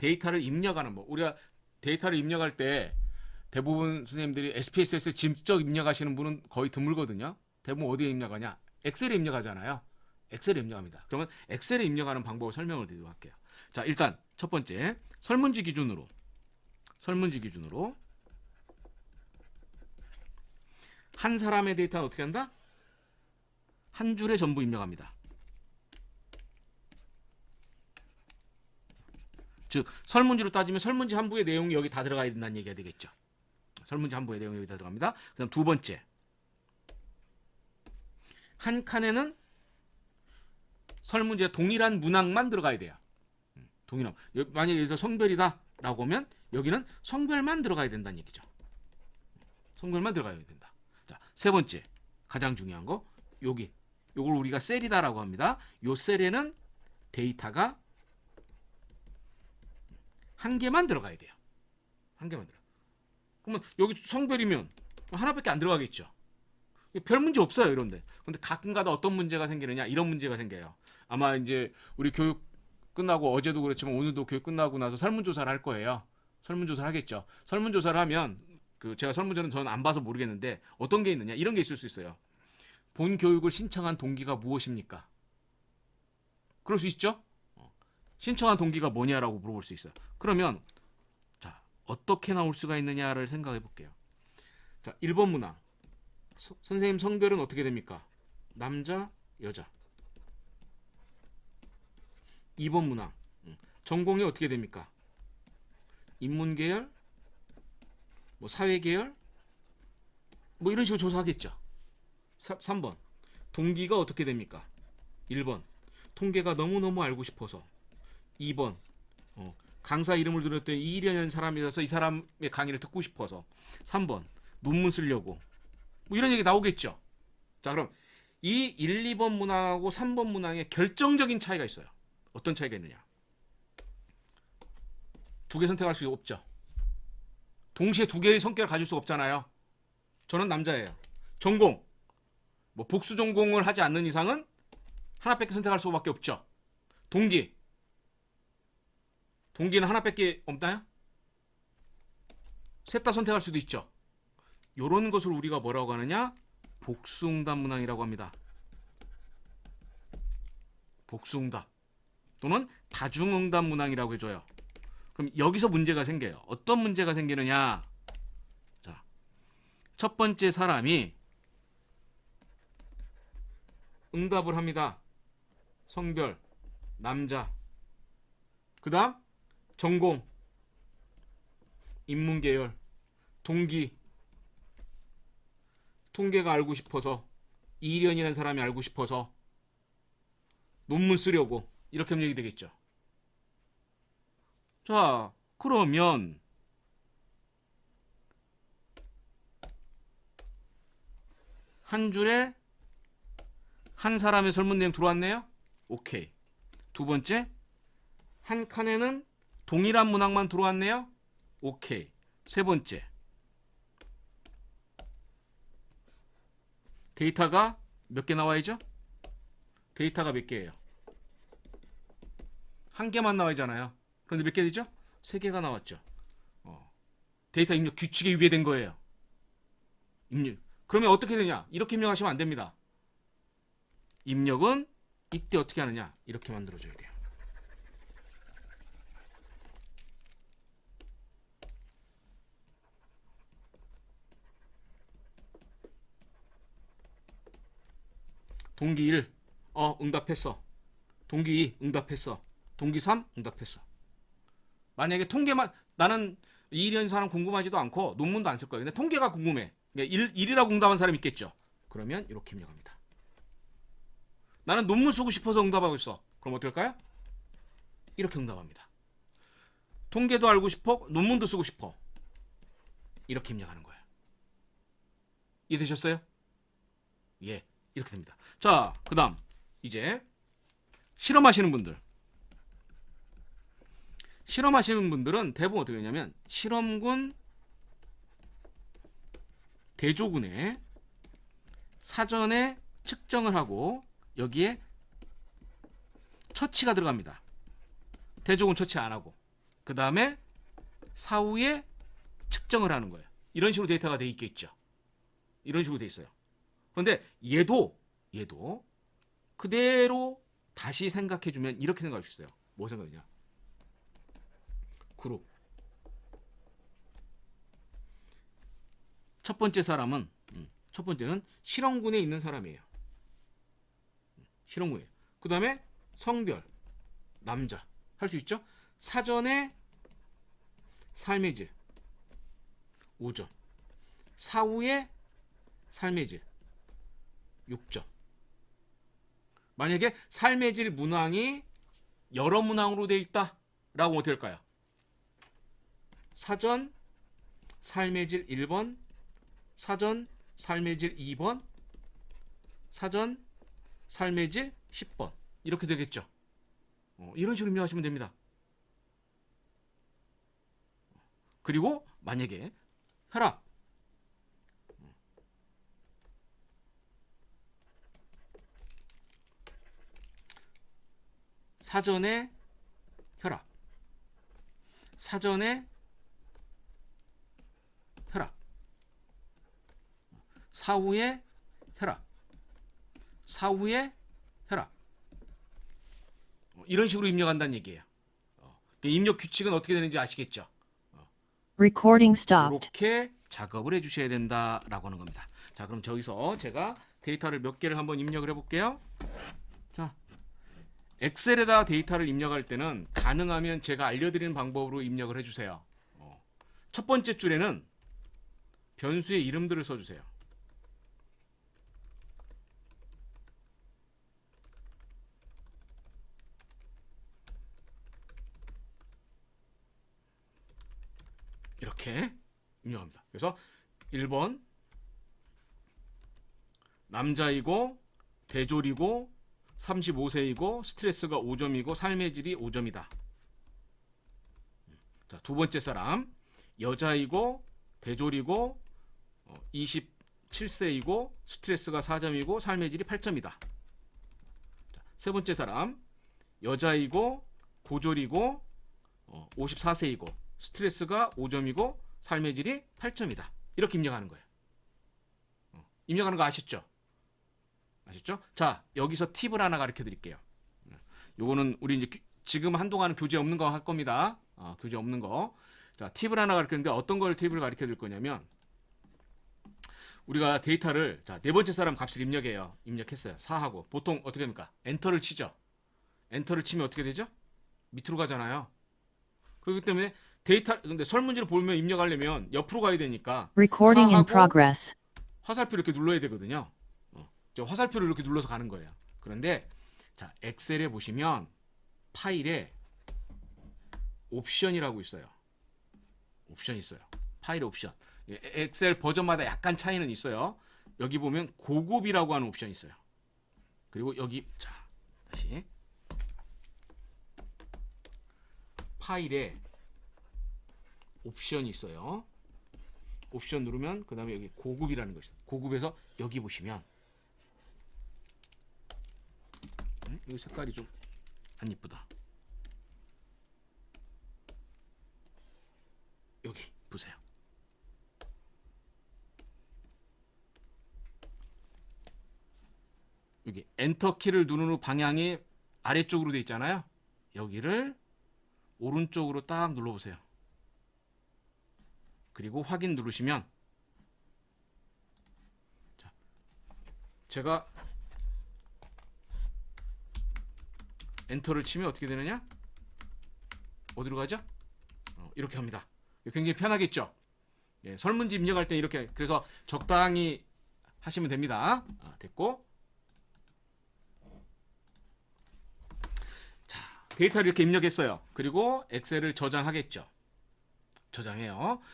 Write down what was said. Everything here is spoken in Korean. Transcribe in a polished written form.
데이터를 입력하는 뭐 우리가 데이터를 입력할 때 대부분 선생님들이 SPSS에 직접 입력하시는 분은 거의 드물거든요. 대부분 어디에 입력하냐? 엑셀에 입력하잖아요. 엑셀에 입력합니다. 그러면 엑셀에 입력하는 방법을 설명을 드리도록 할게요. 자, 일단 첫 번째 설문지 기준으로 한 사람의 데이터는 어떻게 한다? 한 줄에 전부 입력합니다. 즉 설문지로 따지면 설문지 한 부의 내용이 여기 다 들어가야 된다는 얘기가 되겠죠. 설문지 한 부의 내용이 여기 다 들어갑니다. 그다음 두 번째, 한 칸에는 설문지에 동일한 문항만 들어가야 돼요. 동일한. 만약에 여기서 성별이다 라고 하면 여기는 성별만 들어가야 된다는 얘기죠. 성별만 들어가야 된다. 자, 세 번째, 가장 중요한 거, 요걸 우리가 셀이다라고 합니다. 요 셀에는 데이터가 한 개만 들어가야 돼요. 한 개만 들어. 그러면 여기 성별이면 하나밖에 안 들어가겠죠. 별 문제 없어요, 이런데. 근데 가끔가다 어떤 문제가 생기느냐, 이런 문제가 생겨요. 아마 이제 우리 교육 끝나고 어제도 그렇지만 오늘도 교육 끝나고 나서 설문조사를 할 거예요. 설문조사를 하겠죠. 설문조사를 하면 제가 설문조사는 저는 안 봐서 모르겠는데 어떤 게 있느냐, 이런 게 있을 수 있어요. 본 교육을 신청한 동기가 무엇입니까? 그럴 수 있죠. 신청한 동기가 뭐냐라고 물어볼 수 있어요. 그러면 자, 어떻게 나올 수가 있느냐를 생각해 볼게요. 자, 1번 문항. 선생님 성별은 어떻게 됩니까? 남자, 여자. 2번 문항. 전공이 어떻게 됩니까? 인문계열, 뭐 사회계열, 뭐 이런 식으로 조사하겠죠. 3번. 동기가 어떻게 됩니까? 1번. 통계가 너무너무 알고 싶어서. 2번. 강사 이름을 들었더니 이일년 사람이라서 이 사람의 강의를 듣고 싶어서. 3번. 논문 쓰려고. 뭐 이런 얘기 나오겠죠. 자, 그럼 이 1, 2번 문항하고 3번 문항에 결정적인 차이가 있어요. 어떤 차이가 있느냐? 두 개 선택할 수 없죠. 동시에 두 개의 성격을 가질 수 없잖아요. 저는 남자예요. 전공. 뭐 복수 전공을 하지 않는 이상은 하나밖에 선택할 수밖에 없죠. 동기. 동기는 하나밖에 없나요? 셋 다 선택할 수도 있죠. 요런 것을 우리가 뭐라고 하느냐? 복수응답 문항이라고 합니다. 복수응답 또는 다중응답 문항이라고 해줘요. 그럼 여기서 문제가 생겨요. 어떤 문제가 생기느냐? 자, 첫 번째 사람이 응답을 합니다. 성별, 남자. 그 다음 전공, 인문계열, 동기, 통계가 알고 싶어서, 이일연이라는 사람이 알고 싶어서, 논문 쓰려고, 이렇게 하면 얘기 되겠죠. 자, 그러면 한 줄에 한 사람의 설문 내용 들어왔네요. 오케이. 두 번째, 한 칸에는 동일한 문항만 들어왔네요. 오케이. 세 번째, 데이터가 몇 개 나와야죠? 데이터가 몇 개예요? 한 개만 나와야잖아요. 그런데 몇 개 되죠? 세 개가 나왔죠. 데이터 입력 규칙에 위배된 거예요. 입력. 그러면 어떻게 되냐? 이렇게 입력하시면 안 됩니다. 입력은 이때 어떻게 하느냐? 이렇게 만들어줘야 돼요. 동기 1, 응답했어. 동기 2, 응답했어. 동기 3, 응답했어. 만약에 통계만, 나는 이일년 사람 궁금하지도 않고 논문도 안 쓸 거예요. 근데 통계가 궁금해. 그러니까 1이라고 응답한 사람이 있겠죠. 그러면 이렇게 입력합니다. 나는 논문 쓰고 싶어서 응답하고 있어. 그럼 어떨까요? 이렇게 응답합니다. 통계도 알고 싶어, 논문도 쓰고 싶어. 이렇게 입력하는 거예요. 이해되셨어요? 예, 이렇게 됩니다. 자, 그 다음 이제 실험하시는 분들. 실험하시는 분들은 대부분 어떻게 하냐면 실험군 대조군에 사전에 측정을 하고 여기에 처치가 들어갑니다. 대조군 처치 안 하고. 그 다음에 사후에 측정을 하는 거예요. 이런 식으로 데이터가 돼 있겠죠. 이런 식으로 돼 있어요. 그런데 얘도 그대로 다시 생각해주면 이렇게 생각할 수 있어요. 뭐 생각이냐? 그룹. 첫 번째는 실험군에 있는 사람이에요. 실험군에. 그 다음에 성별, 남자. 할 수 있죠? 사전에 삶의 질 5점. 사후에 삶의 질 6점. 만약에 삶의 질 문항이 여러 문항으로 되어 있다 라고 어떻게 할까요? 사전 삶의 질 1번, 사전 삶의 질 2번, 사전 삶의 질 10번 이렇게 되겠죠. 이런 식으로 입력하시면 됩니다. 그리고 만약에 혈압 사전에 혈압 사전에 혈압 사후에 혈압 사후에 혈압 이런 식으로 입력한다는 얘기예요. 입력 규칙은 어떻게 되는지 아시겠죠? Recording stopped. 이렇게 작업을 해주셔야 된다라고 하는 겁니다. 자, 그럼 저기서 제가 데이터를 몇 개를 한번 입력을 해볼게요. 자, 엑셀에다 데이터를 입력할 때는 가능하면 제가 알려드리는 방법으로 입력을 해주세요. 첫 번째 줄에는 변수의 이름들을 써주세요. 이렇게 입력합니다. 그래서 1번 남자이고 대졸이고 35세이고 스트레스가 5점이고 삶의 질이 5점이다. 자, 두 번째 사람 여자이고 대졸이고 27세이고 스트레스가 4점이고 삶의 질이 8점이다. 자, 세 번째 사람 여자이고 고졸이고 54세이고 스트레스가 5점이고 삶의 질이 8점이다. 이렇게 입력하는 거예요. 입력하는 거 아셨죠? 아셨죠? 자, 여기서 팁을 하나 가르쳐 드릴게요. 요거는 우리 이제 지금 한동안은 교재 없는 거 할 겁니다. 교재 없는 거. 자, 팁을 하나 가르쳤는데 어떤 걸 팁을 가르쳐 드릴 거냐면 우리가 데이터를 자, 네 번째 사람 값을 입력해요. 입력했어요. 4하고 보통 어떻게 합니까? 엔터를 치죠. 엔터를 치면 어떻게 되죠? 밑으로 가잖아요. 그렇기 때문에 데이터 근데 설문지를 보면 입력하려면 옆으로 가야 되니까 Recording in 4하고 progress. 화살표 이렇게 눌러야 되거든요. 화살표를 이렇게 눌러서 가는 거예요. 그런데 자, 엑셀에 보시면 파일에 옵션이라고 있어요. 옵션이 있어요. 파일에 옵션. 엑셀 버전마다 약간 차이는 있어요. 여기 보면 고급이라고 하는 옵션이 있어요. 그리고 여기 자, 다시 파일에 옵션이 있어요. 옵션 누르면 그 다음에 여기 고급이라는 거 있어요. 고급에서 여기 보시면 여기 색깔이 좀 안 이쁘다. 여기 보세요. 여기 엔터 키를 누르는 방향이 아래쪽으로 돼 있잖아요. 여기를 오른쪽으로 딱 눌러보세요. 그리고 확인 누르시면 자, 제가 엔터를 치면 어떻게 되느냐? 어디로 가죠? 이렇게 합니다. 굉장히 편하겠죠? 예, 설문지 입력할 때 이렇게 그래서 적당히 하시면 됩니다. 됐고 자, 데이터를 이렇게 입력했어요. 그리고 엑셀을 저장하겠죠. 저장해요.